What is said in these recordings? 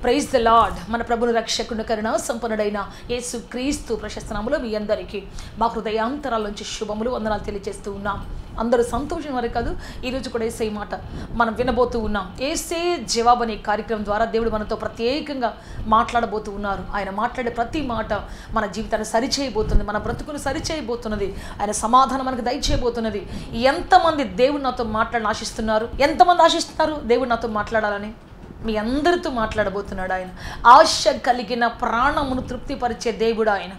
Praise the lord. మన ప్రభుని రక్షకుని కరుణ సంపన్నుడైన యేసు క్రీస్తు ప్రశస్త నామములో మీ అందరికీ మా హృదయాంతరాల నుంచి శుభములు వందనాలు తెలియజేస్తూ ఉన్నాం. అందరూ సంతోషం వరకు కాదు, ఈరోజు కూడా ఏసే మాట మనం వినబోతూ ఉన్నాం. ఏసే జవాబు అనే కార్యక్రమం ద్వారా దేవుడు మనతో ప్రత్యేకంగా మాట్లాడబోతూ ఉన్నారు. ఆయన మాట్లాడే ప్రతి మాట మన జీవితాన్ని సరిచేయబోతుంది, మన బ్రతుకును సరిచేయబోతున్నది, ఆయన సమాధానం మనకు దయచేయబోతున్నది. ఎంతమంది దేవుడు నాతో మాట్లాడాలని ఆశిస్తున్నారు? ఎంతమంది ఆశిస్తున్నారు దేవుడు నాతో మాట్లాడాలని? మీ అందరితో మాట్లాడబోతున్నాడు ఆయన. ఆశ కలిగిన ప్రాణమును తృప్తిపరిచే దేవుడు ఆయన.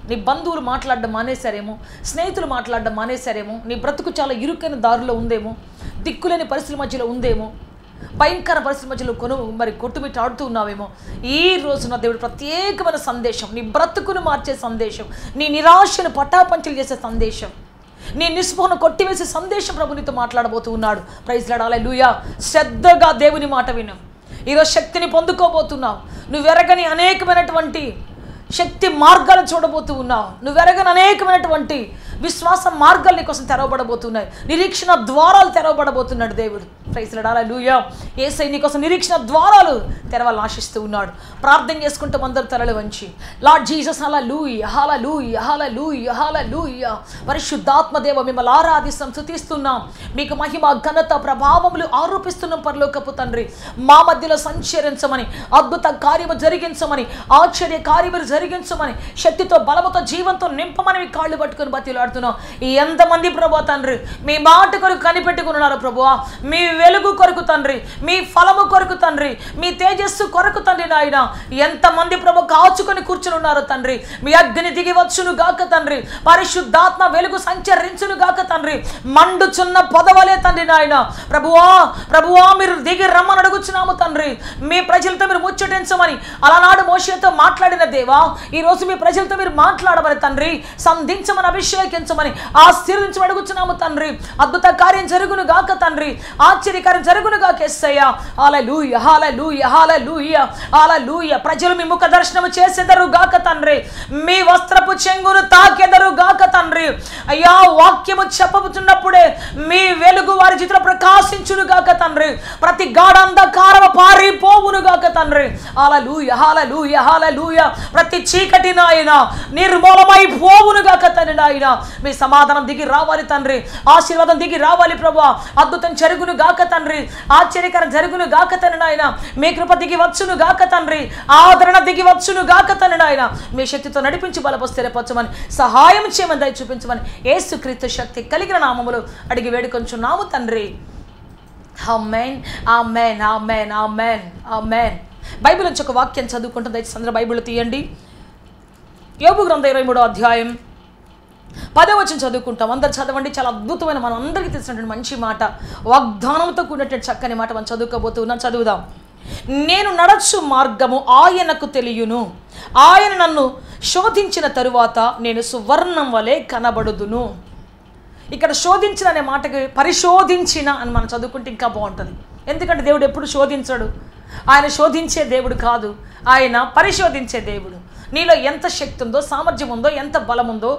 నీ బంధువులు మాట్లాడడం మానేశారేమో, స్నేహితులు మాట్లాడడం మానేశారేమో, నీ బ్రతుకు చాలా ఇరుకైన దారిలో ఉందేమో, దిక్కులేని పరిస్థితుల మధ్యలో ఉందేమో, భయంకర పరిస్థితుల మధ్యలో కొట్టుమిట్టాడుతూ ఉన్నావేమో. ఈ రోజున దేవుడు ప్రత్యేకమైన సందేశం, నీ బ్రతుకును మార్చే సందేశం, నీ నిరాశను పటాపంచలు చేసే సందేశం, నీ నిస్పృహను కొట్టివేసే సందేశం ప్రభు నీతో మాట్లాడబోతూ ఉన్నాడు. ప్రైజ్ లార్డ్, హల్లెలూయా. శ్రద్ధగా దేవుని మాట విను. ఈరోజు శక్తిని పొందుకోబోతున్నావు. నువ్వెరగని అనేకమైనటువంటి శక్తి మార్గాలు చూడబోతూ ఉన్నావు. నువ్వెరగని అనేకమైనటువంటి విశ్వాస మార్గాలు నీ కోసం తెరవబడబోతున్నాయి. నిరీక్షణ ద్వారాలు తెరవబడబోతున్నాడు దేవుడు. ప్రైజ్ లార్డ్, హల్లెలూయా. యేసయ్య నీ కోసం నిరీక్షణ ద్వారాలు తెరవాలని ఆశిస్తూ ఉన్నాడు. ప్రార్థన చేసుకుంటాం అందరూ తలలు వంచి. లార్డ్ జీసస్, హల్లెలూయా, హల్లెలూయా, హల్లెలూయా, హల్లెలూయా. పరిశుద్ధాత్మ దేవ, మిమ్మల్ని ఆరాధిస్తాం, స్తుతిస్తున్నాం. మీకు మహిమ, ఘనత, ప్రభావములు ఆరోపిస్తున్నాం. పరలోకపు తండ్రి, మా మధ్యలో సంచరించమని, అద్భుత కార్యము జరిగించమని, ఆశ్చర్య కార్యములు జరిగించమని, శక్తితో, బలముతో, జీవంతో నింపమని మీ కాళ్ళు పట్టుకొని బతిలాడుతున్నాం. ఎంతమంది ప్రభు తండ్రి మీ మాట కొరకు కనిపెట్టుకుని ఉన్నారు ప్రభువా? మీ వెలుగు కొరకు తండ్రి, మీ ఫలము కొరకు తండ్రి, మీ తేజస్సు కొరకు తండ్రి నాయన ఎంతమంది ప్రభు కాచుకొని కూర్చుని ఉన్నారు తండ్రి. మీ అగ్ని దిగి వచ్చును గాక తండ్రి, పరిశుద్ధాత్మ వెలుగు సంచరించును గాక తండ్రి, మండుచున్న పొదవలే తండ్రి నాయన ప్రభువా, ప్రభువా మీరు దిగి రమ్మని అడుగుచున్నాము తండ్రి. మీ ప్రజలతో మీరు ముచ్చటించమని అలనాడు మోషేతో మాట్లాడిన దేవా, ఈ రోజు మీ ప్రజలతో మీరు మాట్లాడమని తండ్రి, సంధించమని, అభిషేకించమని, ఆశీర్వదించమని అడుగుచున్నాము తండ్రి. అద్భుత కార్యం జరుగును గాక తండ్రి, ఆశ్చర్యకార్యం జరుగును గాక యేసయ్యా. హల్లెలూయా, హల్లెలూయా, హల్లెలూయా, హల్లెలూయా. ప్రజలు మీ ముఖ దర్శనము చేసెదరు గాక తండ్రి, మీ వస్త్రపు చెంగును తాకెదరు గాక తండ్రి. అయ్యా, వాక్యము చెప్పబోతున్నప్పుడే మీ వెలుగు వారి జీవితంలో ప్రకాశించును గాక తండ్రి. ప్రతి గాఢంధకారము పారిపోవును గాక తండ్రి. హల్లెలూయా, హల్లెలూయా, హల్లెలూయా. ప్రతి చీకటి నాయన నిర్మూలమై పోవును గాక తండ్రి నాయన. మీ సమాధానం దిగి రావాలి తండ్రి, ఆశీర్వాదం దిగి రావాలి ప్రభు. అద్భుతం జరుగును గాక తండ్రి, ఆశ్చర్యకరం జరుగును గాక తండ్రి నాయన. మీ కృప దిగి వచ్చును గాక తండ్రి, ఆదరణ దిగి వచ్చును గాక తండ్రి నాయన. మీ శక్తితో నడిపించి బలపరిచి స్థిరపరచమని, సహాయం చేయమని, దయ చూపించమని యేసుక్రీస్తు శక్తి కలిగిన నామములో అడిగి వేడుకొంచున్నాము తండ్రి. ఆమేన్, ఆమేన్, ఆమేన్, ఆమేన్, ఆమేన్. బైబిల్ నుంచి ఒక వాక్యం చదువుకుంటుంది. దయచేసి అందరూ బైబిల్ తీయండి. యోబు గ్రంథం 23వ అధ్యాయం 10వ వచనం చదువుకుంటాం. అందరు చదవండి. చాలా అద్భుతమైన, మన అందరికీ తెలిసినటువంటి మంచి మాట, వాగ్దానంతో కూడినటువంటి చక్కని మాట మనం చదువుకోబోతున్నాం. చదువుదాం. నేను నడచు మార్గము ఆయనకు తెలియును, ఆయన నన్ను శోధించిన తరువాత నేను సువర్ణం వలె కనబడుదును. ఇక్కడ శోధించిన అనే మాటకి పరిశోధించిన అని మనం చదువుకుంటే ఇంకా బాగుంటుంది. ఎందుకంటే దేవుడు ఎప్పుడు శోధించడు. ఆయన శోధించే దేవుడు కాదు, ఆయన పరిశోధించే దేవుడు. నీలో ఎంత శక్తి ఉందో, సామర్థ్యం ఉందో, ఎంత బలం ఉందో,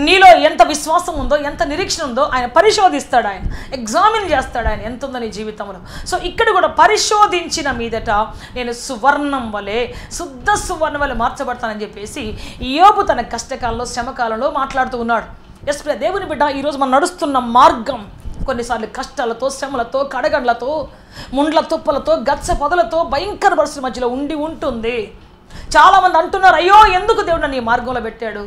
నీలో ఎంత విశ్వాసం ఉందో, ఎంత నిరీక్షణ ఉందో ఆయన పరిశోధిస్తాడు. ఆయన ఎగ్జామిన్ చేస్తాడు ఆయన ఎంత ఉందో నీ జీవితంలో. సో ఇక్కడ కూడా పరిశోధించిన మీదట నేను సువర్ణం వలె, శుద్ధ సువర్ణం వలె మార్చబడతానని చెప్పేసి యోబు తన కష్టకాలంలో, శ్రమకాలంలో మాట్లాడుతూ ఉన్నాడు. ఎస్ ప్రియ దేవుని బిడ్డ, ఈరోజు మనం నడుస్తున్న మార్గం కొన్నిసార్లు కష్టాలతో, శ్రమలతో, కడగండ్లతో, ముండ్ల తుప్పలతో, గచ్చ పొదలతో, భయంకర పరిస్థితుల మధ్యలో ఉంటుంది. చాలామంది అంటున్నారు, అయ్యో ఎందుకు దేవుడు నన్ను ఈ మార్గంలో పెట్టాడు?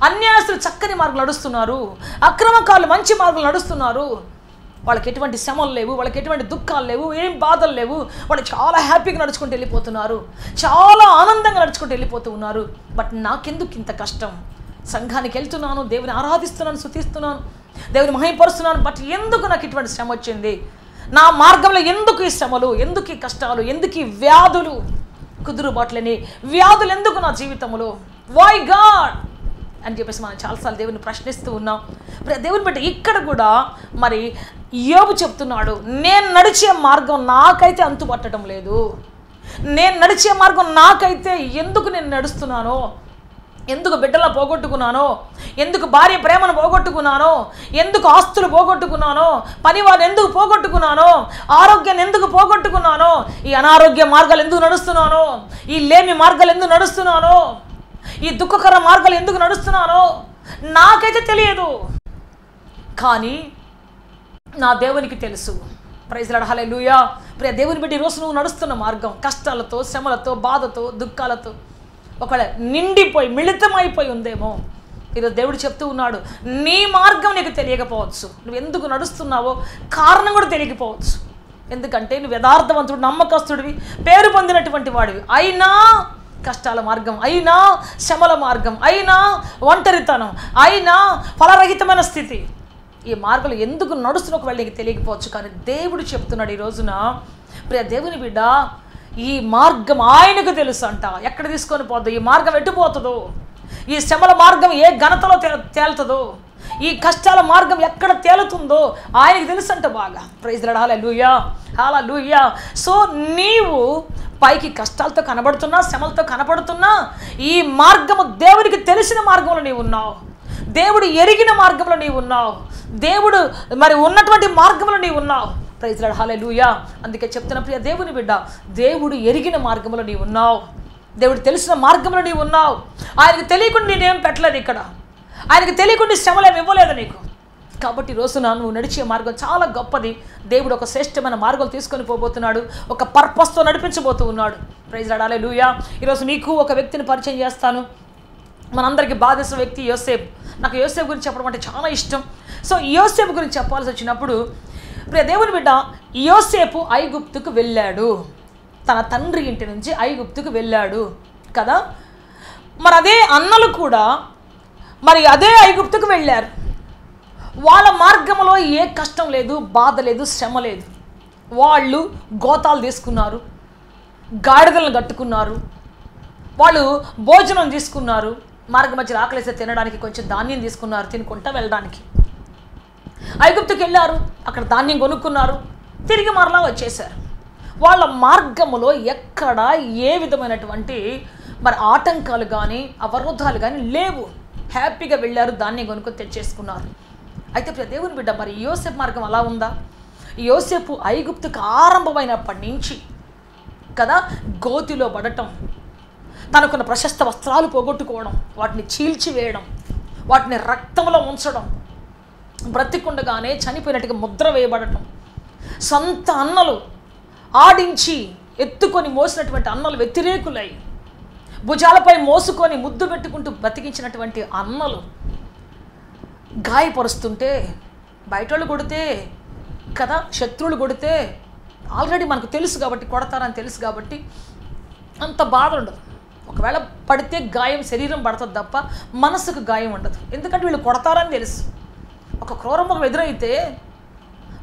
అన్యాయస్తులు చక్కని మార్గం నడుస్తున్నారు, అక్రమకారులు మంచి మార్గం నడుస్తున్నారు. వాళ్ళకి ఎటువంటి శ్రమలు లేవు, వాళ్ళకి ఎటువంటి దుఃఖాలు లేవు, ఏం బాధలు లేవు. వాళ్ళు చాలా హ్యాపీగా నడుచుకుంటూ వెళ్ళిపోతున్నారు, చాలా ఆనందంగా నడుచుకుంటూ వెళ్ళిపోతూ ఉన్నారు. బట్ నాకెందుకు ఇంత కష్టం? సంఘానికి వెళ్తున్నాను, దేవుని ఆరాధిస్తున్నాను, స్తుతిస్తున్నాను, దేవుని మహిమపరుస్తున్నాను, బట్ ఎందుకు నాకు ఇటువంటి శ్రమ వచ్చింది? నా మార్గంలో ఎందుకు ఈ శ్రమలు, ఎందుకు ఈ కష్టాలు, ఎందుకు ఈ వ్యాధులు, కుదురుబాట్లని వ్యాధులు ఎందుకు నా జీవితంలో? వై గాడ్ అని చెప్పేసి మనం చాలాసార్లు దేవుని ప్రశ్నిస్తూ ఉన్నాం. దేవుని బట్టి ఇక్కడ కూడా మరి యోబు చెప్తున్నాడు, నేను నడిచే మార్గం నాకైతే అంతుపట్టడం లేదు, నేను నడిచే మార్గం నాకైతే ఎందుకు నేను నడుస్తున్నానో ఎందుకు బిడ్డలను పోగొట్టుకున్నానో, ఎందుకు భార్య ప్రేమను పోగొట్టుకున్నానో, ఎందుకు ఆస్తులు పోగొట్టుకున్నానో, పనివారిని ఎందుకు పోగొట్టుకున్నానో, ఆరోగ్యాన్ని ఎందుకు పోగొట్టుకున్నానో, ఈ అనారోగ్య మార్గాలు ఎందుకు నడుస్తున్నానో, ఈ లేమి మార్గాలు ఎందుకు నడుస్తున్నానో, ఈ దుఃఖకర మార్గాలు ఎందుకు నడుస్తున్నానో నాకైతే తెలియదు, కానీ నా దేవునికి తెలుసు. ప్రైజ్ లార్డ్, హల్లెలూయా. ప్రియ దేవుని బిడ్డ, ఈరోజు నువ్వు నడుస్తున్న మార్గం కష్టాలతో, శ్రమలతో, బాధతో, దుఃఖాలతో ఒకవేళ నిండిపోయి మిళితమైపోయి ఉందేమో. ఈరోజు దేవుడు చెప్తూ ఉన్నాడు, నీ మార్గం నీకు తెలియకపోవచ్చు, నువ్వు ఎందుకు నడుస్తున్నావో కారణం కూడా తెలియకపోవచ్చు. ఎందుకంటే నువ్వు యథార్థవంతుడు, నమ్మకస్తుడివి, పేరు పొందినటువంటి వాడివి, అయినా కష్టాల మార్గం, అయినా శ్రమల మార్గం, అయినా ఒంటరితనం, అయినా ఫలరహితమైన స్థితి, ఈ మార్గాలు ఎందుకు నడుస్తున్న ఒకవేళ నీకు తెలియకపోవచ్చు. కానీ దేవుడు చెప్తున్నాడు ఈ రోజున, ప్రియ దేవుని బిడ్డ, ఈ మార్గం ఆయనకు తెలుసు అంట. ఎక్కడ తీసుకొని పోద్దో, ఈ మార్గం ఎట్టుపోతుందో, ఈ శ్రమల మార్గం ఏ ఘనతలో తేలుతుందో, ఈ కష్టాల మార్గం ఎక్కడ తేలుతుందో ఆయనకు తెలుసు అంట బాగా. ప్రైజ్ లార్డ్, హల్లెలూయా, హల్లెలూయా. సో నీవు పైకి కష్టాలతో కనబడుతున్నా, శ్రమలతో కనబడుతున్నా, ఈ మార్గము దేవునికి తెలిసిన మార్గంలో నీవు ఉన్నావు, దేవుడు ఎరిగిన మార్గంలో నీవు ఉన్నావు, దేవుడు మరి ఉన్నటువంటి మార్గంలో నీవు ఉన్నావు. ప్రైజ్ లార్డ్, హల్లెలూయా. అందుకే చెప్తున్న ప్రియ దేవుని బిడ్డ, దేవుడు ఎరిగిన మార్గంలో నీవు ఉన్నావు, దేవుడు తెలిసిన మార్గంలో నీవు ఉన్నావు. ఆయనకు తెలియకుండా నేనేం పెట్టలేదు ఇక్కడ, ఆయనకు తెలియకుండా శ్రమలు ఏమి ఇవ్వలేదు నీకు. కాబట్టి రోజున నువ్వు నడిచే మార్గం చాలా గొప్పది. దేవుడు ఒక శ్రేష్టమైన మార్గం తీసుకొని పోబోతున్నాడు, ఒక పర్పస్తో నడిపించబోతూ ఉన్నాడు. ప్రైజ్ లార్డ్, హల్లెలూయా. ఈరోజు మీకు ఒక వ్యక్తిని పరిచయం చేస్తాను. మనందరికీ బాధిస్తున్న వ్యక్తి యోసేపు. నాకు యోసేపు గురించి చెప్పడం అంటే చాలా ఇష్టం. సో యోసేపు గురించి చెప్పాల్సి వచ్చినప్పుడు, ప్రియ దేవుని బిడ్డ, యోసేపు ఐగుప్తుకు వెళ్ళాడు, తన తండ్రి ఇంటి నుంచి ఐగుప్తుకు వెళ్ళాడు కదా. మరి అదే అన్నలు కూడా మరి అదే ఐగుప్తుకు వెళ్ళారు. వాళ్ళ మార్గంలో ఏ కష్టం లేదు, బాధ లేదు, శ్రమ లేదు. వాళ్ళు గోతాలు తీసుకున్నారు, గాడిదలను కట్టుకున్నారు, వాళ్ళు భోజనం తీసుకున్నారు, మార్గ మధ్యలో ఆకలిస్తే తినడానికి కొంచెం ధాన్యం తీసుకున్నారు, తినుకుంటా వెళ్ళడానికి. ఐగుప్తుకి వెళ్ళారు, అక్కడ ధాన్యం కొనుక్కున్నారు, తిరిగి మరలా వచ్చేసారు. వాళ్ళ మార్గములో ఎక్కడ ఏ విధమైనటువంటి మరి ఆటంకాలు కానీ అవరోధాలు కానీ లేవు. హ్యాపీగా వెళ్ళారు, ధాన్యం కొనుక్కొని తెచ్చేసుకున్నారు. అయితే ప్రియ దేవుని బిడ్డ, మరి యోసేపు మార్గం అలా ఉందా? యోసేపు ఐగుప్తుకు ఆరంభమైనప్పటి నుంచి కదా గోతిలో పడటం, తనకున్న ప్రశస్త వస్త్రాలు పోగొట్టుకోవడం, వాటిని చీల్చివేయడం, వాటిని రక్తంలో ఉంచడం, బ్రతికుండగానే చనిపోయినట్టుగా ముద్ర వేయబడటం, సొంత అన్నలు ఆడించి ఎత్తుకొని మోసినటువంటి అన్నలు వ్యతిరేకులై భుజాలపై మోసుకొని ముద్దు పెట్టుకుంటూ బతికించినటువంటి అన్నలు గాయపరుస్తుంటే, బయటోళ్ళు కొడితే కదా, శత్రువులు కొడితే ఆల్రెడీ మనకు తెలుసు కాబట్టి, కొడతారని తెలుసు కాబట్టి అంత బాధ ఉండదు. ఒకవేళ పడితే గాయం శరీరం పడుతుంది తప్ప మనసుకు గాయం ఉండదు. ఎందుకంటే వీళ్ళు కొడతారని తెలుసు. ఒక క్రూర మృగం ఎదురైతే,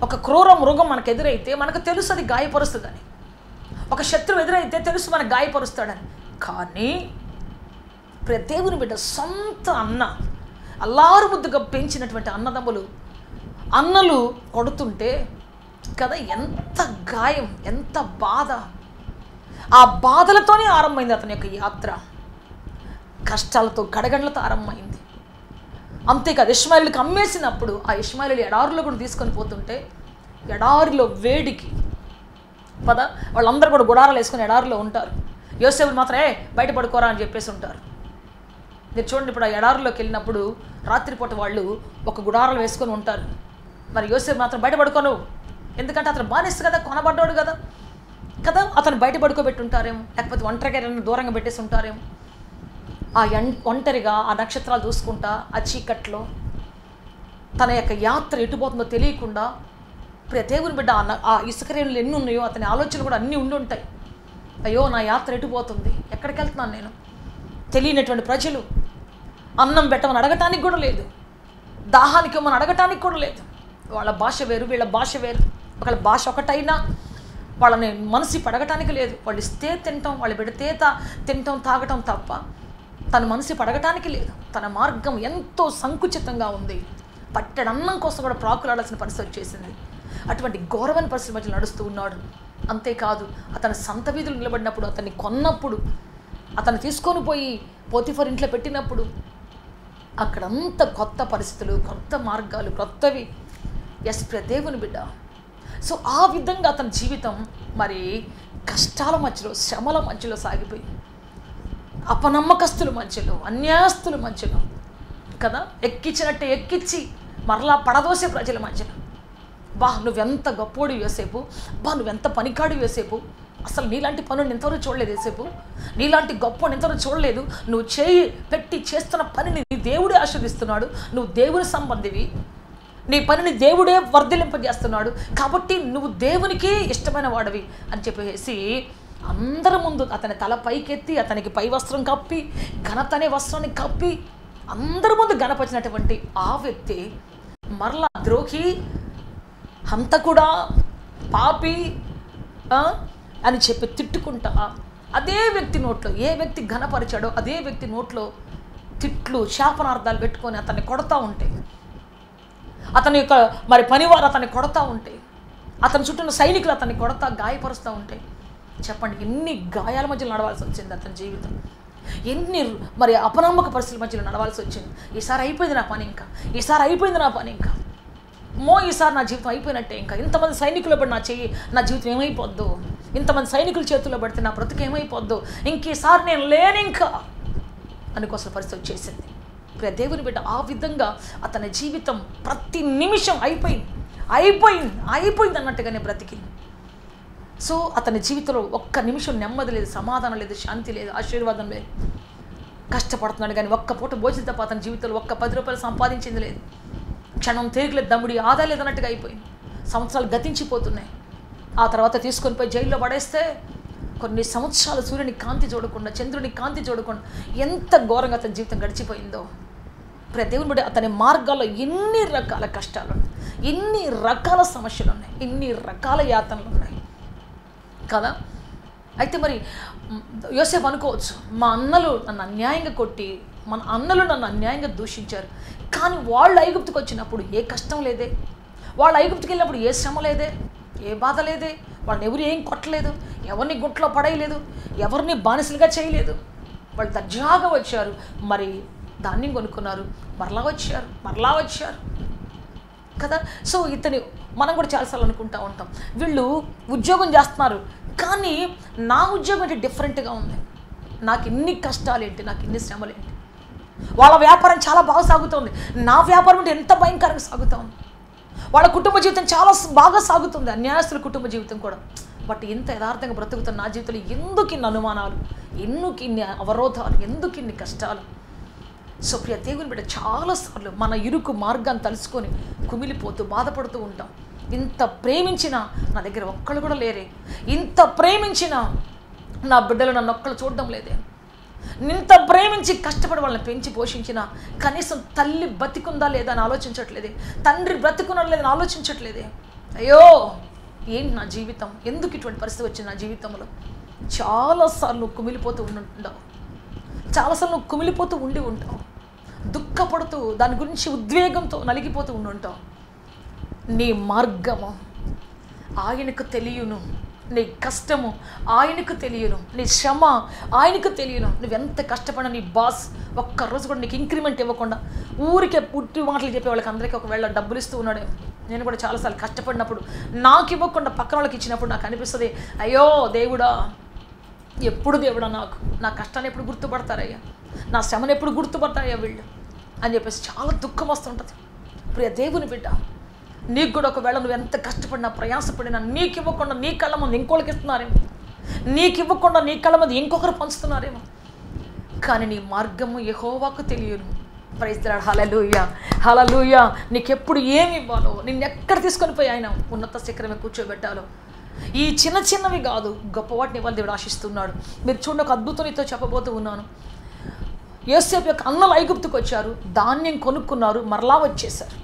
ఒక క్రూర మృగం మనకు ఎదురైతే మనకు తెలుసు అది గాయపరుస్తుందని. ఒక శత్రువు ఎదురైతే తెలుసు మనకు గాయపరుస్తాడని. కానీ ప్రియ దేవుని బిడ్డ, సొంత అన్న, అల్లారు ముద్దుగా పెంచినటువంటి అన్నదమ్ములు, అన్నలు కొడుతుంటే కదా ఎంత గాయం, ఎంత బాధ. ఆ బాధలతోనే ఆరంభమైంది అతని యొక్క యాత్ర. కష్టాలతో, గడగండ్లతో ఆరంభమైంది. అంతేకాదు, ఇష్మాయిలుకి అమ్మేసినప్పుడు ఆ ఇష్మాయిలు ఎడారిలో కూడా తీసుకొని పోతుంటే, ఎడారిలో వేడికి వాళ్ళందరూ కూడా గుడారాలు వేసుకొని ఎడారిలో ఉంటారు. యోసేపుని మాత్రం బయట పడుకోరా అని చెప్పేసి ఉంటారు. మీరు చూడండి, ఇప్పుడు ఆ ఎడారిలోకి వెళ్ళినప్పుడు రాత్రిపూట వాళ్ళు ఒక గుడారాలు వేసుకొని ఉంటారు. మరి యోసేపు మాత్రం బయట పడుకోను, ఎందుకంటే అతను బానిస కదా, కొనబడ్డాడు కదా కదా అతను బయట పడుకోబెట్టి ఉంటారేమో, లేకపోతే ఒంటరిగా దూరంగా పెట్టేసి ఉంటారేమో. ఆ ఒంటరిగా ఆ నక్షత్రాలు చూసుకుంటా ఆ చీకట్లో తన యొక్క యాత్ర ఎటుపోతుందో తెలియకుండా, ప్రియ దేవుని బిడ్డ, ఆ ఇసుక రేణులు ఎన్ని ఉన్నాయో అతని ఆలోచనలు కూడా అన్నీ ఉండి ఉంటాయి. అయ్యో నా యాత్ర ఎటుపోతుంది, ఎక్కడికి వెళ్తున్నాను నేను? తెలియనటువంటి ప్రజలు, అన్నం పెట్టమని అడగటానికి కూడా లేదు, దాహానికి ఇవ్వమని అడగటానికి కూడా లేదు. వాళ్ళ భాష వేరు, వీళ్ళ భాష వేరు. ఒకళ్ళ భాష ఒకటైనా వాళ్ళని మనసు పడగటానికి లేదు. వాళ్ళు ఇస్తే తింటాం, వాళ్ళు పెడితే తింటాం, తాగటం తప్ప తన మనసు పడగటానికి లేదు. తన మార్గం ఎంతో సంకుచితంగా ఉంది. పట్టెడన్నం కోసం కూడా ప్రాకులాడాల్సిన పరిస్థితి వచ్చేసింది. అటువంటి ఘోరమైన పరిస్థితి మధ్య నడుస్తూ ఉన్నాడు. అంతేకాదు, అతని సంత వీధులు నిలబడినప్పుడు, అతన్ని కొన్నప్పుడు అతను తీసుకొని పోయి పోతిఫర్ ఇంట్లో పెట్టినప్పుడు అక్కడంతా కొత్త పరిస్థితులు, కొత్త మార్గాలు, కొత్తవి. ఎస్ దేవుని బిడ్డ. సో ఆ విధంగా అతని జీవితం మరి కష్టాల మధ్యలో, శ్రమల మధ్యలో సాగిపోయి, అపనమ్మకస్తుల మధ్యలో, అన్యాయస్తుల మధ్యలో కదా, ఎక్కించినట్టే ఎక్కించి మరలా పడదోసే ప్రజల మధ్యలో, నువ్వెంత గొప్పోడు యోసేపు, నువ్వెంత పనికాడు యోసేపు, అసలు నీలాంటి పనులు ఎంతవరకు చూడలేదు యోసేపు, నీలాంటి గొప్పని ఎంతవరకు చూడలేదు, నువ్వు చేయి పెట్టి చేస్తున్న పనిని నీ దేవుడే ఆశీర్దిస్తున్నాడు, నువ్వు దేవుని సంబంధివి, నీ పనిని దేవుడే వర్ధిలింపజేస్తున్నాడు, కాబట్టి నువ్వు దేవునికి ఇష్టమైన వాడివి అని చెప్పేసి అందరి ముందు అతని తల పైకెత్తి అతనికి పై వస్త్రం కప్పి, ఘనత అనే వస్త్రాన్ని కప్పి అందరి ముందు గణపరిచినటువంటి ఆ వ్యక్తి మరలా ద్రోహి, హంతకుడా, పాపి అని చెప్పి తిట్టుకుంటా అదే వ్యక్తి నోట్లో, ఏ వ్యక్తి ఘనపరిచాడో అదే వ్యక్తి నోట్లో తిట్లు, శాపనార్థాలు పెట్టుకొని అతన్ని కొడతా ఉంటే, అతని యొక్క మరి పనివారు అతన్ని కొడతా ఉంటే, అతని చుట్టూ సైనికులు అతన్ని కొడతా గాయపరుస్తూ ఉంటే, చెప్పండి ఎన్ని గాయాల మధ్యలో నడవాల్సి వచ్చింది అతని జీవితం, ఎన్ని మరి అపనమ్మక పరిస్థితుల మధ్యలో నడవాల్సి వచ్చింది. ఈసారి అయిపోయింది నా పని, ఇంకా ఈసారి అయిపోయింది నా పని, ఇంకా ఈసారి నా జీవితం అయిపోయినట్టే, ఇంకా ఇంతమంది సైనికులు పడి నా జీవితం ఏమైపోద్దు, ఇంతమంది సైనికుల చేతుల్లో పడితే నా బ్రతుకు ఏమైపోద్దు, ఇంకేసారి నేను లేను ఇంకా అనుకోసం పరిస్థితి వచ్చేసింది. దేవుని బిడ్డ, ఆ విధంగా అతని జీవితం ప్రతి నిమిషం అయిపోయింది అన్నట్టుగానే బ్రతికింది. సో అతని జీవితంలో ఒక్క నిమిషం నెమ్మది లేదు, సమాధానం లేదు, శాంతి లేదు, ఆశీర్వాదం లేదు. కష్టపడుతున్నాడు కానీ ఒక్క పూట భోజనం తప్ప అతని జీవితంలో ఒక్క 10 రూపాయలు సంపాదించింది లేదు. క్షణం తీరికలేదు, దమ్ముడి ఆదా లేదన్నట్టుగా అయిపోయింది. సంవత్సరాలు గతించిపోతున్నాయి. ఆ తర్వాత తీసుకొని పోయి జైల్లో పడేస్తే కొన్ని సంవత్సరాలు సూర్యుని కాంతి చూడకుండా, చంద్రుని కాంతి చూడకుండా ఎంత ఘోరంగా అతని జీవితం గడిచిపోయిందో. దేవుని బిడ్డ, అతని మార్గాల్లో ఎన్ని రకాల కష్టాలు ఉన్నాయి, ఎన్ని రకాల సమస్యలు ఉన్నాయి, ఎన్ని రకాల యాతనలు ఉన్నాయి కదా. అయితే మరి యోసేపు అనుకోవచ్చు, మా అన్నలు నన్ను అన్యాయంగా కొట్టి, మన అన్నలు నన్ను అన్యాయంగా దూషించారు, కానీ వాళ్ళు ఐగుప్తుకు వచ్చినప్పుడు ఏ కష్టం లేదే, వాళ్ళు ఐగుప్తుకి వెళ్ళినప్పుడు ఏ శ్రమ లేదే, ఏ బాధ లేదే, వాళ్ళని ఎవరు ఏం కొట్టలేదు, ఎవరిని గుంట్లో పడేయలేదు, ఎవరిని బానిసలుగా చేయలేదు. వాళ్ళు దర్జాగా వచ్చారు, మరి ధాన్యం కొనుక్కున్నారు, మరలా వచ్చారు కదా. సో మనం కూడా చాలాసార్లు అనుకుంటూ ఉంటాం, వీళ్ళు ఉద్యోగం చేస్తున్నారు కానీ నా ఉద్యోగం అంటే డిఫరెంట్గా ఉంది, నాకు ఇన్ని కష్టాలు ఏంటి, నాకు ఇన్ని శ్రమలు ఏంటి, వాళ్ళ వ్యాపారం చాలా బాగా సాగుతుంది, నా వ్యాపారం అంటే ఎంత భయంకరంగా సాగుతుంది, వాళ్ళ కుటుంబ జీవితం చాలా బాగా సాగుతుంది, అన్యాయస్తుల కుటుంబ జీవితం కూడా. బట్ ఇంత యథార్థంగా బ్రతుకుతున్న నా జీవితంలో ఎందుకు ఇన్ని అనుమానాలు, ఎందుకు ఇన్ని అవరోధాలు, ఎందుకు ఇన్ని కష్టాలు. సో దేవుని బిడ్డ, చాలాసార్లు మన ఇరుకు మార్గాన్ని తలుసుకొని కుమిలిపోతూ బాధపడుతూ ఉంటాం. ఇంత ప్రేమించినా నా దగ్గర ఒక్కళ్ళు కూడా లేరే, ఇంత ప్రేమించినా నా బిడ్డలు నన్ను ఒక్కళ్ళు చూడడం లేదే, ఇంత ప్రేమించి కష్టపడి వాళ్ళని పెంచి పోషించినా కనీసం తల్లి బతికుందా లేదా అని ఆలోచించట్లేదే, తండ్రి బ్రతికున్నా లేదని ఆలోచించట్లేదే. అయ్యో ఏంటి నా జీవితం, ఎందుకు ఇటువంటి పరిస్థితి వచ్చింది నా జీవితంలో. చాలాసార్లు నువ్వు కుమిలిపోతూ ఉండి ఉంటావు, దుఃఖపడుతూ దాని గురించి ఉద్వేగంతో నలిగిపోతూ ఉండుంటావు. నీ మార్గము ఆయనకు తెలియను, నీ కష్టము ఆయనకు తెలియను, నీ శ్రమ ఆయనకు తెలియను. నువ్వెంత కష్టపడినా నీ బాస్ ఒక్కరోజు కూడా నీకు ఇంక్రిమెంట్ ఇవ్వకుండా ఊరికే పుట్టి మాటలు చెప్పే వాళ్ళకి అందరికీ ఒకవేళ డబ్బులు ఇస్తూ ఉన్నాడే. నేను కూడా చాలాసార్లు కష్టపడినప్పుడు నాకు ఇవ్వకుండా పక్కన వాళ్ళకి ఇచ్చినప్పుడు నాకు అనిపిస్తుంది, అయ్యో దేవుడా, ఎప్పుడు దేవుడా నా కష్టాన్ని ఎప్పుడు గుర్తుపడతారయ్యా, నా శ్రమను ఎప్పుడు గుర్తుపడతారయ్యా వీళ్ళు అని చెప్పేసి చాలా దుఃఖం వస్తుంటుంది. దేవుని బిడ్డ, నీకు కూడా ఒకవేళ నువ్వు ఎంత కష్టపడినా ప్రయాసపడినా నీకు ఇవ్వకుండా నీ కళ్ళ ముందు ఇంకోళ్ళకి ఇస్తున్నారేమో, నీకు ఇవ్వకుండా నీ కళ్ళ ముందు ఇంకొకరు పంచుతున్నారేమో, కానీ నీ మార్గము యెహోవాకు తెలియను. ప్రైజ్ ది లార్డ్, హల్లెలూయా హల్లెలూయా. నీకెప్పుడు ఏమి ఇవ్వాలో, నిన్నెక్కడ తీసుకొని పోయి ఆయన ఉన్నత శిఖరమే కూర్చోబెట్టాలో, ఈ చిన్నవి కాదు గొప్ప వాటిని ఇవ్వాలి దేవుడు ఆశిస్తున్నాడు. మీరు చూడండి, ఒక అద్భుతం నీతో చెప్పబోతూ ఉన్నాను. యోసేపు యొక్క అన్నలు ఐగుప్తుకు వచ్చారు, ధాన్యం కొనుక్కున్నారు, మరలా వచ్చేసారు,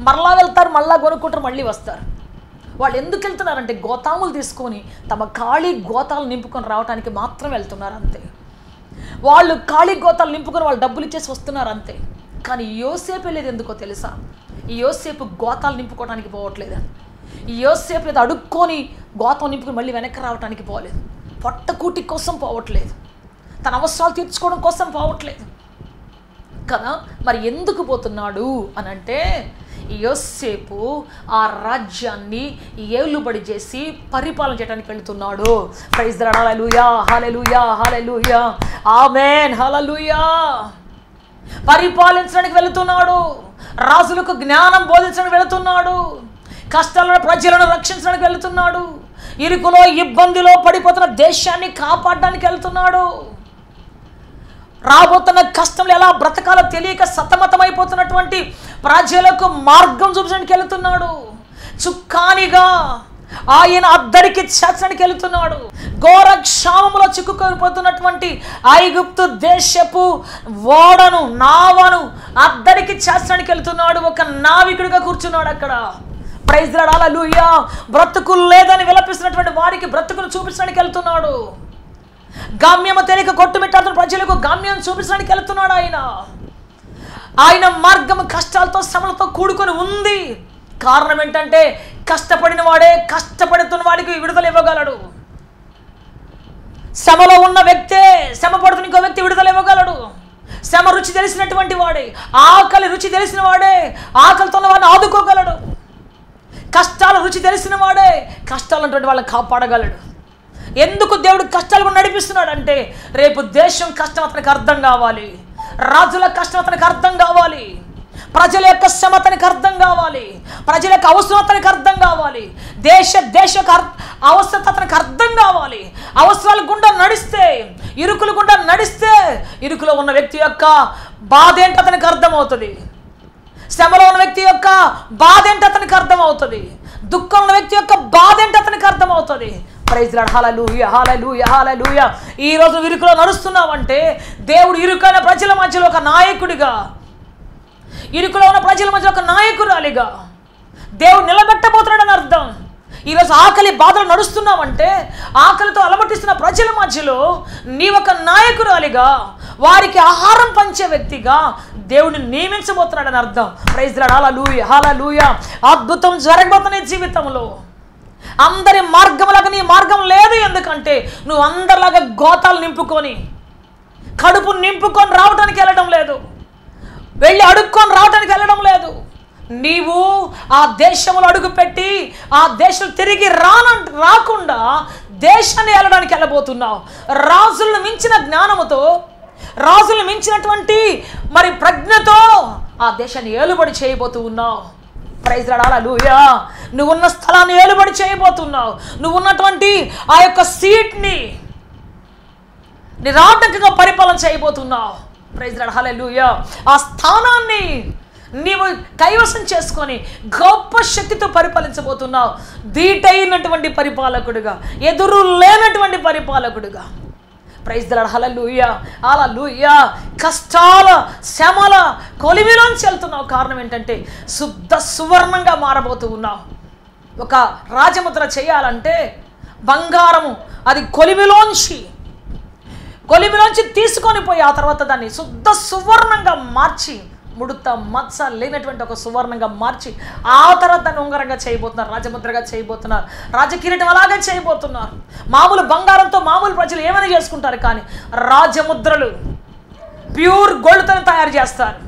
మరలా వెళ్తారు, మళ్ళా కొనుక్కుంటారు, మళ్ళీ వస్తారు. వాళ్ళు ఎందుకు వెళ్తున్నారంటే గోతాములు తీసుకొని తమ ఖాళీ గోతాలు నింపుకొని రావడానికి మాత్రం వెళ్తున్నారు అంతే. వాళ్ళు ఖాళీ గోతాలు నింపుకొని వాళ్ళు డబ్బులు ఇచ్చేసి వస్తున్నారు అంతే. కానీ యోసేపు వెళ్ళేది ఎందుకో తెలుసా? ఈ యోసేపు గోతాలు నింపుకోవడానికి పోవట్లేదని, ఈ యోసేపు ఏదో అడుక్కొని గోతం నింపుకొని మళ్ళీ వెనక్కి రావడానికి పోలేదు, పొట్టకూటి కోసం పోవట్లేదు, తన అవసరాలు తీర్చుకోవడం కోసం పోవట్లేదు కదా. మరి ఎందుకు పోతున్నాడు అని అంటే, యోసేపు ఆ రాజ్యాన్ని ఏలుబడి చేసి పరిపాలన చేయడానికి వెళ్తున్నాడు. Praise the lord. Hallelujah, hallelujah, hallelujah, amen, hallelujah. పరిపాలించడానికి వెళుతున్నాడు, రాజులకు జ్ఞానం బోధించడానికి వెళుతున్నాడు, కష్టాలను ప్రజలను రక్షించడానికి వెళుతున్నాడు, ఇరుకులో ఇబ్బందిలో పడిపోతున్న దేశాన్ని కాపాడడానికి వెళ్తున్నాడు, రాబోతున్న కష్టంలో ఎలా బ్రతకాలో తెలియక సతమతమైపోతున్నటువంటి ప్రజలకు మార్గం చూపించడానికి వెళుతున్నాడు, చుక్కానిగా ఆయన అద్దరికి చేర్చడానికి వెళుతున్నాడు, ఘోర క్షామంలో చిక్కుకోపోతున్నటువంటి ఐగుప్తు దేశపు ఓడను నావను అద్దరికి చేర్చడానికి వెళుతున్నాడు. ఒక నావికుడిగా కూర్చున్నాడు అక్కడ. Praise the lord. హల్లెలూయా. బ్రతుకు లేదని విలపిస్తున్నటువంటి వారికి బ్రతుకును చూపించడానికి వెళ్తున్నాడు. గమ్యము తెలియక కొట్టుమిట్టాడుతున్న ప్రజలకు గమ్యం చూపించడానికి వెళ్తున్నాడు ఆయన మార్గం కష్టాలతో శ్రమలతో కూడుకొని ఉంది. కారణం ఏంటంటే, కష్టపడిన వాడే కష్టపడుతున్న వాడికి విడుదల ఇవ్వగలడు. శ్రమలో ఉన్న వ్యక్తే శ్రమ పడుతున్న ఇంకో వ్యక్తి విడుదల ఇవ్వగలడు. శ్రమ రుచి తెలిసినటువంటి వాడే, ఆకలి రుచి తెలిసిన వాడే ఆకలితో ఉన్న వాడిని ఆదుకోగలడు. కష్టాల రుచి తెలిసిన వాడే కష్టాలు ఉన్నటువంటి వాళ్ళని కాపాడగలడు. ఎందుకు దేవుడు కష్టాలు నడిపిస్తున్నాడు అంటే, రేపు దేశం కష్టం అతనికి అర్థం కావాలి, రాజుల కష్టం అతనికి అర్థం కావాలి, ప్రజల యొక్క శ్రమ అతనికి అర్థం కావాలి, ప్రజల యొక్క అవసరం అతనికి అర్థం కావాలి, దేశ అవసరం అతనికి అర్థం కావాలి. అవసరాల గుండా నడిస్తే, ఇరుకుల గుండా నడిస్తే ఇరుకులో ఉన్న వ్యక్తి యొక్క బాధ ఏంటో అతనికి అర్థమవుతుంది, శ్రమలో ఉన్న వ్యక్తి యొక్క బాధ ఏంటో అతనికి అర్థమవుతుంది, దుఃఖం ఉన్న వ్యక్తి యొక్క బాధ ఏంటో అతనికి అర్థమవుతుంది. Praise the lord. Hallelujah, hallelujah, hallelujah. ఈ రోజు ఇరుకులో నడుస్తున్నావంటే, దేవుడు ఇరుకైన ప్రజల మధ్యలో ఒక నాయకుడిగా, ఇరుకులో ఉన్న ప్రజల మధ్యలో ఒక నాయకురాలిగా దేవుడు నిలబెట్టబోతున్నాడని అర్థం. ఈరోజు ఆకలి బాధలు నడుస్తున్నావంటే, ఆకలితో అలమటిస్తున్న ప్రజల మధ్యలో నీ ఒక నాయకురాలిగా, వారికి ఆహారం పంచే వ్యక్తిగా దేవుడిని నియమించబోతున్నాడని అర్థం. Praise the lord. Hallelujah, hallelujah. అద్భుతం జరగబోతున్న జీవితంలో. అందరి మార్గంలాగా నీ మార్గం లేదు. ఎందుకంటే నువ్వు అందరిలాగా గోతాలు నింపుకొని, కడుపు నింపుకొని రావడానికి వెళ్ళడం లేదు, వెళ్ళి అడుక్కొని రావడానికి వెళ్ళడం లేదు. నీవు ఆ దేశంలో అడుగుపెట్టి ఆ దేశం తిరిగి రాకుండా దేశాన్ని వెళ్ళడానికి వెళ్ళబోతున్నావు. రాజులను మించిన జ్ఞానముతో, రాజులను మించినటువంటి మరి ప్రజ్ఞతో ఆ దేశాన్ని ఏలుబడి చేయబోతూ ఉన్నావు. Praise the lord. హల్లెలూయా. నువ్వు ఉన్న స్థలాన్ని ఏలుబడి చేయబోతున్నావు. నువ్వు ఉన్నటువంటి ఆ యొక్క సీట్ని నిరాటంకంగా పరిపాలన చేయబోతున్నావు. Praise the lord. హల్లెలూయా. ఆ స్థానాన్ని నీవు కైవసం చేసుకొని గొప్ప శక్తితో పరిపాలించబోతున్నావు. ధీటైనటువంటి పరిపాలకుడుగా, ఎదురు లేనటువంటి పరిపాలకుడుగా. Praise the lord. Hallelujah, hallelujah. కష్టాల శ్రమల కొలిమిలోంచి వెళ్తున్నావు. కారణం ఏంటంటే, శుద్ధ సువర్ణంగా మారబోతూ ఉన్నావు. ఒక రాజముద్ర చేయాలంటే బంగారము అది కొలిమిలోంచి తీసుకొని పోయి ఆ తర్వాత దాన్ని శుద్ధ సువర్ణంగా మార్చి, ముడత మచ్చ లేనటువంటి ఒక సువర్ణంగా మార్చి ఆ తర్వాత దాన్ని ఉంగరంగా చేయబోతున్నారు, రాజముద్రగా చేయబోతున్నారు, రాజకిరీటం అలాగే చేయబోతున్నారు. మామూలు బంగారంతో మామూలు ప్రజలు ఏమైనా చేసుకుంటారు, కానీ రాజముద్రలు ప్యూర్ గోల్డ్తో తయారు చేస్తారు,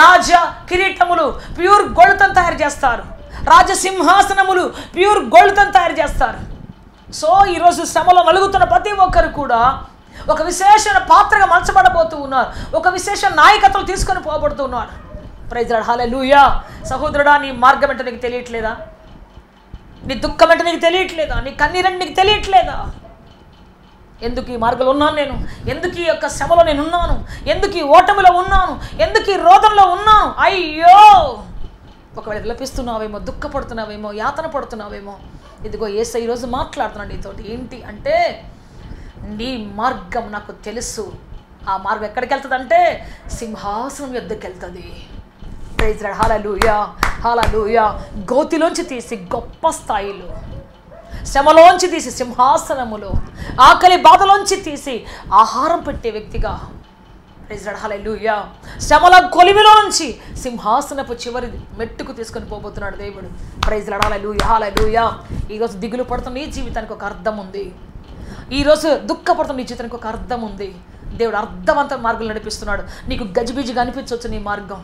రాజ కిరీటములు ప్యూర్ గోల్డ్తో తయారు చేస్తారు, రాజసింహాసనములు ప్యూర్ గోల్డ్తో తయారు చేస్తారు. సో ఈరోజు శ్రమలో నలుగుతున్న ప్రతి ఒక్కరు కూడా ఒక విశేష పాత్రగా మలచబడబోతూ ఉన్నారు, ఒక విశేష నాయకత్వం తీసుకొని పోబడుతున్నారు. Praise the lord. హల్లెలూయా. సహోదరుడా, నీ మార్గం ఏంటో నీకు తెలియట్లేదా? నీ దుఃఖం ఏంటో నీకు తెలియట్లేదా? నీ కన్నీరంటే నీకు తెలియట్లేదా? ఎందుకు ఈ మార్గంలో ఉన్నాను నేను? ఎందుకు ఈ యొక్క శ్రమలో నేను ఉన్నాను? ఎందుకు ఈ ఓటమిలో ఉన్నాను? ఎందుకు ఈ రోదంలో ఉన్నాను? అయ్యో, ఒకవేళ విలపిస్తున్నావేమో, దుఃఖపడుతున్నావేమో, యాతన పడుతున్నావేమో, ఇదిగో యేసయ్య ఈరోజు మాట్లాడుతున్నాడు నీతోటి. ఏంటి అంటే, నీ మార్గం నాకు తెలుసు. ఆ మార్గం ఎక్కడికి వెళ్తుంది అంటే సింహాసనం యొద్దకు వెళ్తుంది. Praise the lord. Hallelujah, hallelujah. గోతిలోంచి తీసి గొప్ప స్థాయిలో, శ్రమలోంచి తీసి సింహాసనములో, ఆకలి బాధలోంచి తీసి ఆహారం పెట్టే వ్యక్తిగా, ప్రైజ్ ది లార్డ్. హల్లెలూయా. శ్రమల కొలిమిలో నుంచి సింహాసనపు చివరి మెట్టుకు తీసుకొని పోబోతున్నాడు దేవుడు. Praise the lord. Hallelujah, hallelujah. ఈరోజు దిగులు పడుతున్న నీ జీవితానికి ఒక అర్థం ఉంది. ఈరోజు దుఃఖపడుతున్న నీ జీవితానికి ఒక అర్థం ఉంది. దేవుడు అర్థవంతమైన మార్గం నడిపిస్తున్నాడు. నీకు గజిబిజిగా అనిపించవచ్చు నీ మార్గం,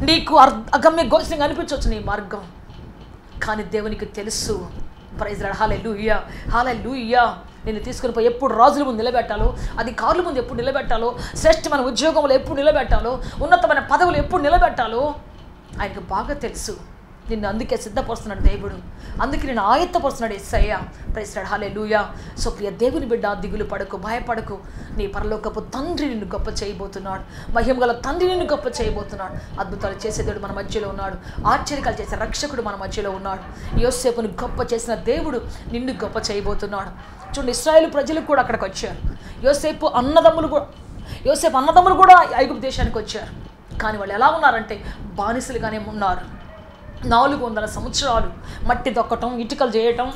నీకు అగమ్య గోచరంగా అనిపించవచ్చు నీ మార్గం, కానీ దేవునికి తెలుసు. ప్రైజ్ లార్డ్, హల్లెలూయా, హల్లెలూయా. నేను తీసుకుని పోయి ఎప్పుడు రాజుల ముందు నిలబెట్టాలో, అధికారుల ముందు ఎప్పుడు నిలబెట్టాలో, శ్రేష్టమైన ఉద్యోగంలో ఎప్పుడు నిలబెట్టాలో, ఉన్నతమైన పదవులు ఎప్పుడు నిలబెట్టాలో ఆయనకు బాగా తెలుసు. నిన్ను అందుకే సిద్ధపరుస్తున్నాడు దేవుడు, అందుకే నేను ఆయత్తపరుస్తున్నాడు యేసయ్య. ప్రైజ్ లార్డ్, హల్లెలూయా. సో ప్రియ దేవుని బిడ్డ, దిగులు పడకు, భయపడకు. నీ పరలోకపు తండ్రి నిన్ను గొప్ప చేయబోతున్నాడు, మహిమ గల తండ్రి నిన్ను గొప్ప చేయబోతున్నాడు. అద్భుతాలు చేసే దేవుడు మన మధ్యలో ఉన్నాడు, ఆశ్చర్యకాలు చేసే రక్షకుడు మన మధ్యలో ఉన్నాడు. యోసేపును గొప్ప చేసిన దేవుడు నిన్ను గొప్ప చేయబోతున్నాడు. చూడండి, ఇశ్రాయేలు ప్రజలు కూడా అక్కడికి వచ్చారు. యోసేపు అన్నదమ్ములు కూడా ఐగుప్తు దేశానికి వచ్చారు. కానీ వాళ్ళు ఎలా ఉన్నారంటే బానిసలుగానే ఉన్నారు. 400 సంవత్సరాలు మట్టి దొక్కటం, ఇటుకలు చేయటం,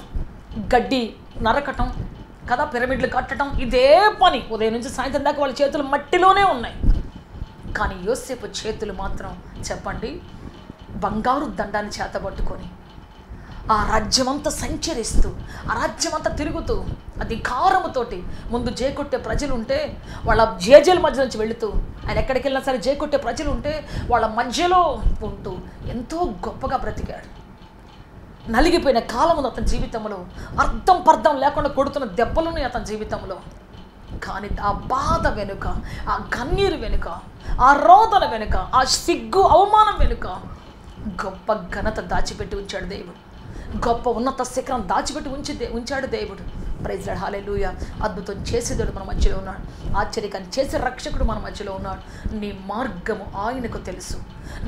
గడ్డి నరకటం కదా, పిరమిడ్లు కట్టడం, ఇదే పని. ఉదయం నుంచి సాయంత్రం దాకా వాళ్ళ చేతులు మట్టిలోనే ఉన్నాయి. కానీ యోసేపు చేతులు మాత్రం చెప్పండి, బంగారు దండాన్ని చేతబట్టుకొని ఆ రాజ్యమంతా సంచరిస్తూ, ఆ రాజ్యమంతా తిరుగుతూ, అధికారముతోటి ముందు జేకొట్టే ప్రజలు ఉంటే వాళ్ళ జేజేల మధ్య నుంచి వెళుతూ, ఆయన ఎక్కడికి వెళ్ళినా సరే జేకొట్టే ప్రజలు ఉంటే వాళ్ళ మధ్యలో ఉంటూ ఎంతో గొప్పగా బ్రతికాడు. నలిగిపోయిన కాలం ఉంది అతని జీవితంలో, అర్థం పర్థం లేకుండా కొడుతున్న దెబ్బలున్నాయి అతని జీవితంలో. కానీ ఆ బాధ వెనుక, ఆ కన్నీరు వెనుక, ఆ రోదన వెనుక, ఆ సిగ్గు అవమానం వెనుక గొప్ప ఘనత దాచిపెట్టి ఉంచాడు దేవుడు, గొప్ప ఉన్నత శిఖరం దాచిపెట్టి ఉంచాడు దేవుడు. ప్రైజ్ లార్డ్, హల్లెలూయా. అద్భుతం చేసేవాడు మన మధ్యలో ఉన్నాడు, ఆశ్చర్యకాన్ని చేసే రక్షకుడు మన మధ్యలో ఉన్నాడు. నీ మార్గము ఆయనకు తెలుసు,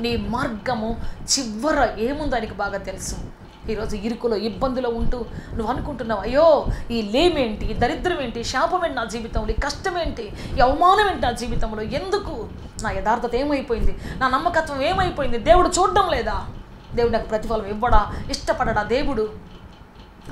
నీ మార్గము చివర ఏముందో ఆయనకు బాగా తెలుసు. ఈరోజు ఇరుకులో, ఇబ్బందులో ఉంటూ నువ్వు అనుకుంటున్నావు, అయ్యో ఈ లేమేంటి, ఈ దరిద్రం ఏంటి, శాపం ఏంటి నా జీవితంలో, ఈ కష్టం ఏంటి, ఈ అవమానం ఏంటి నా జీవితంలో, ఎందుకు నా యథార్థత ఏమైపోయింది, నా నమ్మకత్వం ఏమైపోయింది, దేవుడు చూడడం లేదా, దేవుడు నాకు ప్రతిఫలం ఇవ్వడా, ఇష్టపడడా దేవుడు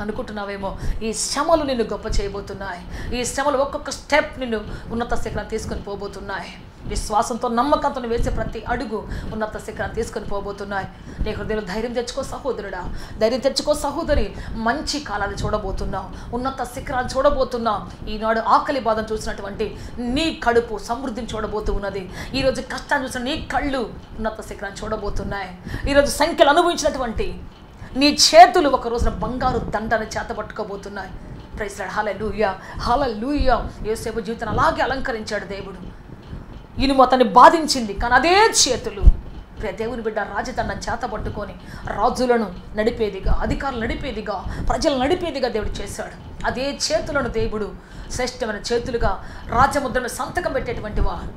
అనుకుంటున్నావేమో. ఈ శ్రమలు నిన్ను గొప్ప చేయబోతున్నాయి. ఈ శ్రమలు ఒక్కొక్క స్టెప్ నిన్ను ఉన్నత శిఖరాన్ని తీసుకొని పోబోతున్నాయి. విశ్వాసంతో, నమ్మకంతో వేసే ప్రతి అడుగు ఉన్నత శిఖరాన్ని తీసుకొని పోబోతున్నాయి. నీ హృదయంలో ధైర్యం తెచ్చుకో సహోదరుడా, ధైర్యం తెచ్చుకో సహోదరి. మంచి కాలాలు చూడబోతున్నావు, ఉన్నత శిఖరాలు చూడబోతున్నావు. ఈనాడు ఆకలి బాధను చూసినటువంటి నీ కడుపు సమృద్ధిని చూడబోతూ ఉన్నది. ఈరోజు కష్టాన్ని చూసిన నీ కళ్ళు ఉన్నత శిఖరాన్ని చూడబోతున్నాయి. ఈరోజు సంఖ్యలు అనుభవించినటువంటి నీ చేతులు ఒక రోజున బంగారు దండని చేతబట్టుకోబోతున్నాయి. ప్రైజ్ లార్డ్, హల్లెలూయా, హల్లెలూయా. యోసేపు జీవితాన్ని అలాగే అలంకరించాడు దేవుడు. ఇనుము అతన్ని బాధించింది, కానీ అదే చేతులు దేవుని బిడ్డ రాజదండం చేతబట్టుకొని రాజులను నడిపేదిగా, అధికారులు నడిపేదిగా, ప్రజలు నడిపేదిగా దేవుడు చేశాడు. అదే చేతులను దేవుడు శ్రేష్టమైన చేతులుగా రాజముద్ర మీద సంతకం పెట్టేటువంటి వారు,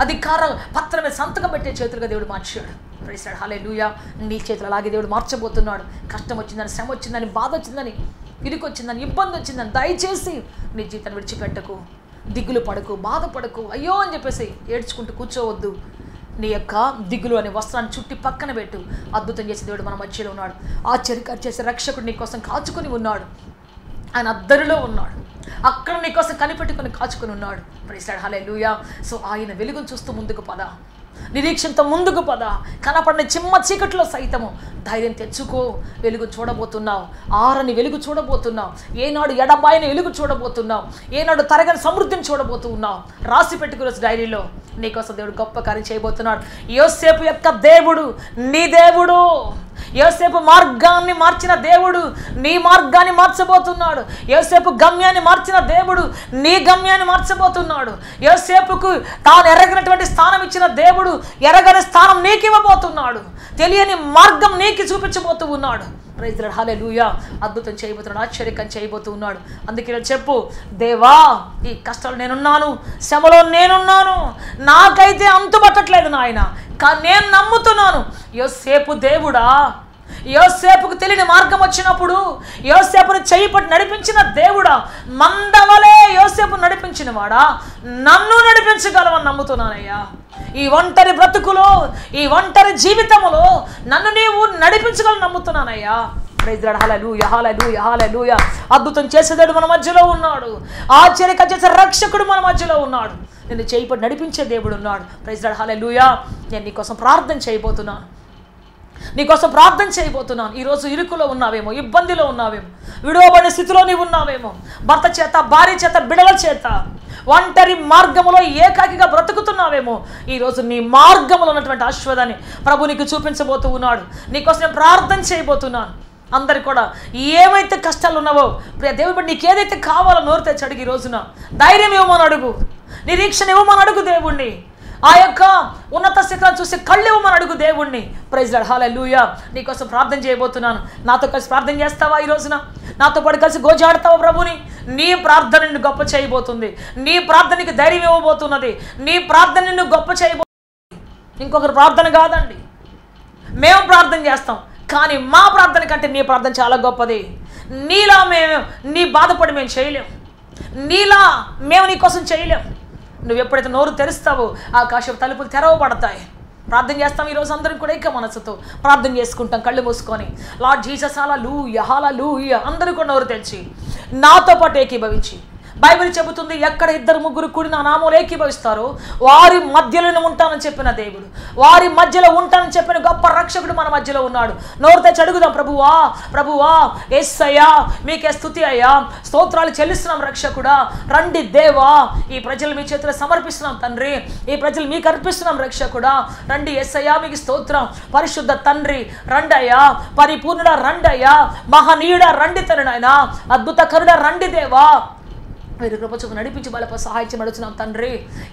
అధికార పత్రం మీద సంతకం పెట్టే చేతులుగా దేవుడు మార్చాడు. ప్రైజ్ లార్డ్, హల్లెలూయా. నీ చేతులు అలాగే దేవుడు మార్చబోతున్నాడు. కష్టం వచ్చిందని, శ్రమ వచ్చిందని, బాధ వచ్చిందని, ఇరుకు వచ్చిందని, ఇబ్బంది వచ్చిందని దయచేసి నీ జీవితాన్ని విడిచిపెట్టకు, దిగులు పడకు, బాధపడకు, అయ్యో అని చెప్పేసి ఏడ్చుకుంటూ కూర్చోవద్దు. నీ యొక్క దిగులు అనే వస్త్రాన్ని చుట్టి పక్కన పెట్టు. అద్భుతం చేసే దేవుడు మన మధ్యలో ఉన్నాడు, ఆశ్చర్యకారు చేసే రక్షకుడు నీ కోసం కాచుకొని ఉన్నాడు. ఆయన అద్దరిలో ఉన్నాడు, అక్కడ నీ కోసం కనిపెట్టుకొని కాచుకొని ఉన్నాడు. ప్రైజ్ లార్డ్, హల్లెలూయా. సో ఆయన వెలుగును చూస్తూ ముందుకు పద, నిరీక్షణతో ముందుకు పద. కనపడిన చిమ్మ చీకట్లో సైతము ధైర్యం తెచ్చుకో. వెలుగు చూడబోతున్నావు, ఆరని వెలుగు చూడబోతున్నావు. ఏనాడు ఎడబాయిన వెలుగు చూడబోతున్నావు, ఏనాడు తరగని సమృద్ధిని చూడబోతున్నావు. రాసి పెట్టుకున్న డైరీలో నీకోసం దేవుడు గొప్ప కార్యం చేయబోతున్నాడు. యోసేపు యొక్క దేవుడు నీ దేవుడు. యోసేపు మార్గాన్ని మార్చిన దేవుడు నీ మార్గాన్ని మార్చబోతున్నాడు. యోసేపు గమ్యాన్ని మార్చిన దేవుడు నీ గమ్యాన్ని మార్చబోతున్నాడు. యోసేపుకు తాను ఎరగనటువంటి స్థానం ఇచ్చిన దేవుడు ఎరగని స్థానం నీకు ఇవ్వబోతున్నాడు. తెలియని మార్గం నీకు చూపించబోతూ ఉన్నాడు. ప్రైజ్ లార్డ్, హల్లెలూయా. అద్భుతం చేయబోతున్నాడు, ఆశ్చర్యకం చేయబోతూ ఉన్నాడు. అందుకే చెప్పు, దేవా ఈ కష్టాలు నేనున్నాను, శ్రమలో నేనున్నాను, నాకైతే అంతుపట్టట్లేదు నాయన, కానీ నేను నమ్ముతున్నాను యోసేపు దేవుడా. యోసేపుకు తెలియని మార్గం వచ్చినప్పుడు యోసేపుని చెయ్యి పట్టి నడిపించిన దేవుడా, మందవలే యోసేపు నడిపించిన వాడా, నన్ను నడిపించగలవని నమ్ముతున్నానయ్యా. ఈ ఒంటరి బ్రతుకులో, ఈ ఒంటరి జీవితంలో నన్ను నీవు నడిపించగలని నమ్ముతున్నానయ్యా. Praise lord, hallelujah, hallelujah, hallelujah. అద్భుతం చేసేదేవుడు మన మధ్యలో ఉన్నాడు, ఆశ్చర్యకరం చేసే రక్షకుడు మన మధ్యలో ఉన్నాడు, నిన్ను చేయి పట్టి నడిపించే దేవుడు ఉన్నాడు. ప్రైజ్ లార్డ్, హల్లెలూయా. నేను నీకోసం ప్రార్థన చేయబోతున్నాను, నీకోసం ప్రార్థన చేయబోతున్నాను. ఈరోజు ఇరుకులో ఉన్నావేమో, ఇబ్బందిలో ఉన్నావేమో, విడవబడిన స్థితిలో నీవు ఉన్నావేమో, భర్త చేత, భార్య చేత, బిడల చేత, ఒంటరి మార్గములో ఏకాకిగా బ్రతుకుతున్నావేమో, ఈరోజు నీ మార్గంలో ఉన్నటువంటి ఆశీర్వాదాన్ని ప్రభు నీకు చూపించబోతూ ఉన్నాడు. నీకోసం నేను ప్రార్థన చేయబోతున్నాను. అందరికి కూడా ఏమైతే కష్టాలు ఉన్నావో ప్రియ దేవుడు నీకు ఏదైతే కావాలో నోరు తెచ్చి అడిగి, ఈ రోజున ధైర్యం ఇవ్వమని అడుగు, నిరీక్షణ ఇవ్వమని అడుగు దేవుణ్ణి, ఆ యొక్క ఉన్నత స్థితిని చూసి కళ్ళు ఇవ్వమని అడుగు దేవుణ్ణి. ప్రైజ్ లార్డ్, హల్లెలూయా. నీకోసం ప్రార్థన చేయబోతున్నాను. నాతో కలిసి ప్రార్థన చేస్తావా? ఈ రోజున నాతో పాటు కలిసి గోజాడతావా ప్రభుని? నీ ప్రార్థన నిన్ను గొప్ప చేయబోతుంది. నీ ప్రార్థనకి ధైర్యం ఇవ్వబోతున్నది. నీ ప్రార్థన నిన్ను గొప్ప చేయబోతుంది. ఇంకొకరు ప్రార్థన కాదండి. మేము ప్రార్థన చేస్తాం, కానీ మా ప్రార్థన కంటే నీ ప్రార్థన చాలా గొప్పది. నీలా నీ బాధపడి మేము చేయలేం, నీలా మేము నీ కోసం చేయలేం. నువ్వు ఎప్పుడైతే నోరు తెరుస్తావో ఆకాశం తలుపులు తెరవబడతాయి. ప్రార్థన చేస్తాం. ఈరోజు అందరం కూడా ఏక మనసుతో ప్రార్థన చేసుకుంటాం, కళ్ళు మూసుకొని. లార్డ్ జీసస్ హల్లెలూయా హల్లెలూయా. అందరూ కూడా నోరు తెరిచి నాతో పాటు ఏకీభవించి, బైబిల్ చెబుతుంది, ఎక్కడ 2-3 కూడి నా నామములో ఏకీభవిస్తారో వారి మధ్యలోనే ఉంటానని చెప్పిన దేవుడు, వారి మధ్యలో ఉంటానని చెప్పిన గొప్ప రక్షకుడు మన మధ్యలో ఉన్నాడు. నోరు తెచ్చి అడుగుదాం, ప్రభువా ప్రభువా యేసయ్యా మీకే స్తుతి అయ్యా, స్తోత్రాలు చెల్లిస్తున్నాం రక్షకుడా. రండి దేవా, ఈ ప్రజలు మీ చేతిలో సమర్పిస్తున్నాం తండ్రి, ఈ ప్రజలు మీకు అర్పిస్తున్నాం రక్షకుడా. రండి యేసయ్యా, మీకు స్తోత్రం. పరిశుద్ధ తండ్రి రండి అయ్యా, పరిపూర్ణుడా రండి అయ్యా, మహనీయుడా రండి తండ్రి నాయన, అద్భుత కరుడా రండి దేవా. మీరు కృపచూపు నడిపించి బలప సహాయం నడుచున్నాం తండ్రి.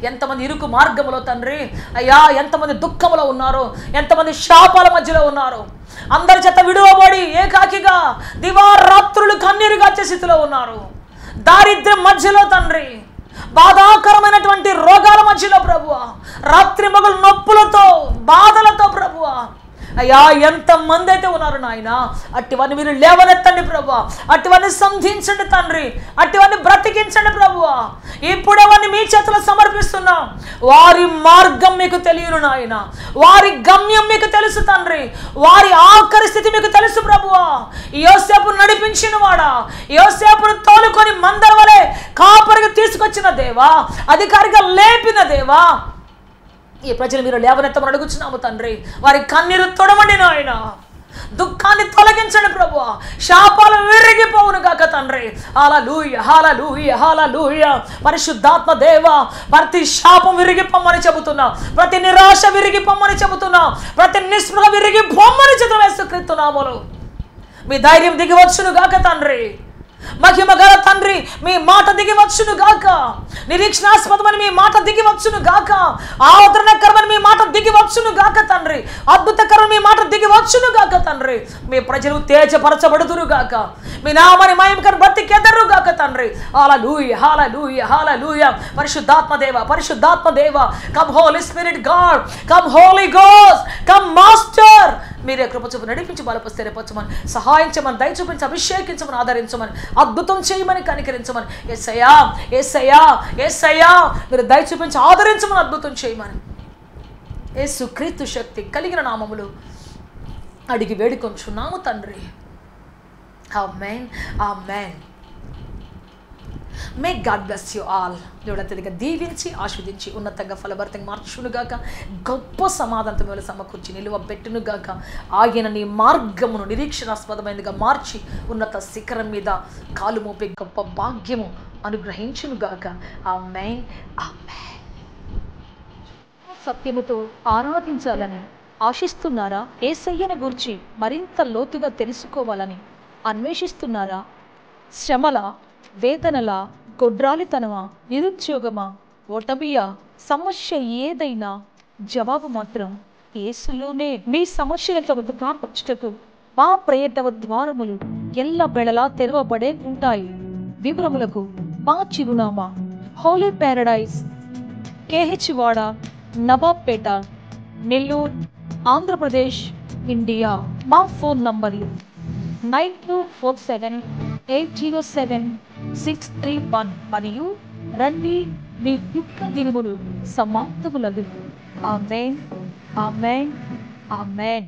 ఎంతమంది ఇరుకు మార్గంలో తండ్రి అయ్యా, ఎంతమంది దుఃఖంలో ఉన్నారో, ఎంతమంది శాపాల మధ్యలో ఉన్నారో, అందరి చేత విడువబడి ఏకాకిగా దివారాత్రులు కన్నీరుగా వచ్చే స్థితిలో ఉన్నారు. దారిద్ర్యం మధ్యలో తండ్రి, బాధాకరమైనటువంటి రోగాల మధ్యలో ప్రభువా, రాత్రి మగలు నొప్పులతో బాధలతో ప్రభువా, అయ్యా ఎంతమంది అయితే ఉన్నారు నాయన, అట్టివన్నీ మీరు లేవనెత్తండి ప్రభువా, అట్టివన్నీ సంధించండి తండ్రి, అట్టివన్నీ బ్రతికించండి ప్రభువా. ఇప్పుడు అవన్నీ మీ చేతిలో సమర్పిస్తున్నాం. వారి మార్గం మీకు తెలియను నాయన, వారి గమ్యం మీకు తెలుసు తండ్రి, వారి ఆఖరి స్థితి మీకు తెలుసు ప్రభువా. యోసేపును నడిపించిన వాడా, యోసేపును తోలుకొని మందర వలె కాపరికి తీసుకొచ్చిన దేవా, అధికారిగా లేపిన దేవా, ఈ ప్రజలు మీరు లేవనెత్తమని అడుగుచున్నాము తండ్రి. వారి కన్నీరు తొడవండి నాయన, దుఃఖాన్ని తొలగించండి ప్రభువా, శాపాలు విరిగిపోవును గాక తండ్రి. హల్లెలూయా హల్లెలూయా హల్లెలూయా. పరిశుద్ధాత్మ దేవ, ప్రతి శాపం విరిగిపోమ్మని చెబుతున్నా, ప్రతి నిరాశ విరిగిపోమ్మని చెబుతున్నా, ప్రతి నిస్పృహ విరిగిపోమ్మని చెబుతున్నా. యేసుక్రీస్తు నామములో మీ ధైర్యం దిగివచ్చును గాక తండ్రి. మహిమ గల తండ్రి మీ మాట దిగివచ్చును గాక, నిరీక్షణాస్పదమని మీ మాట దిగివచ్చును గాక, ఆదరణకరమని మీ మాట దిగివచ్చును గాక తండ్రి, అద్భుతకరమని మీ మాట దిగివచ్చును గాక తండ్రి. మీ ప్రజలు తేజపరచబడుదురు గాక, మీ నామని మహిమకర బ్రతికెదరు గాక తండ్రి. హల్లెలూయా హల్లెలూయా హల్లెలూయా. పరిశుద్ధాత్మ దేవ, పరిశుద్ధాత్మ దేవ, come holy spirit god, come holy ghost, come master. మీరే కృప చూపు నడిపించి బలపరిచి స్థిరపరచమని, సహాయించమని, దయ చూపించి అభిషేకించమని, ఆదరించమని, అద్భుతం చేయమని, కనికరించమని. యేసయ్యా యేసయ్యా యేసయ్యా మీరు దయ చూపించి ఆదరించమని, అద్భుతం చేయమని యేసుక్రీస్తు శక్తి కలిగిన నామములు అడిగి వేడుకొంచున్నాము తండ్రి. Amen amen. May god bless you all. దేవుడు అత్యధిక దీవించి ఆస్వాదించి ఉన్నతంగా ఫలభరితంగా మార్చునుగాక, గొప్ప సమాధానంతో మిమ్మల్ని సమకూర్చి నిలువ పెట్టునుగాక. ఆయన నీ మార్గమును నిరీక్షణాస్పదమైనదిగా మార్చి ఉన్నత శిఖరం మీద కాలు మోపే గొప్ప భాగ్యము అనుగ్రహించునుగాక. ఆమేన్ ఆమేన్. సత్యముతో ఆరాధించాలని ఆశిస్తున్నారా? యేసయ్యను గురించి మరింత లోతుగా తెలుసుకోవాలని అన్వేషిస్తున్నారా? శ్రమల, వేదనల, గొడ్రాలితనమా, నిరుద్యోగమా, ఓటమియా, సమస్య ఏదైనా జవాబు మాత్రం యేసులోనే. మీ సమస్యలతో వచ్చుటకు మా ప్రయత్న ద్వారములు ఎల్ల బెళలా తెరవబడే ఉంటాయి. వివరములకు మా చిరునామా హోలీ ప్యారడైజ్, కేహెచ్ వాడ, నవాబ్పేట, నెల్లూరు, ఆంధ్రప్రదేశ్, ఇండియా. మా ఫోన్ నంబర్లు 9247807631 మరియు రండి మీ దుఃఖ దినములు సమాప్తములగును. ఆమేన్ ఆమేన్ ఆమేన్.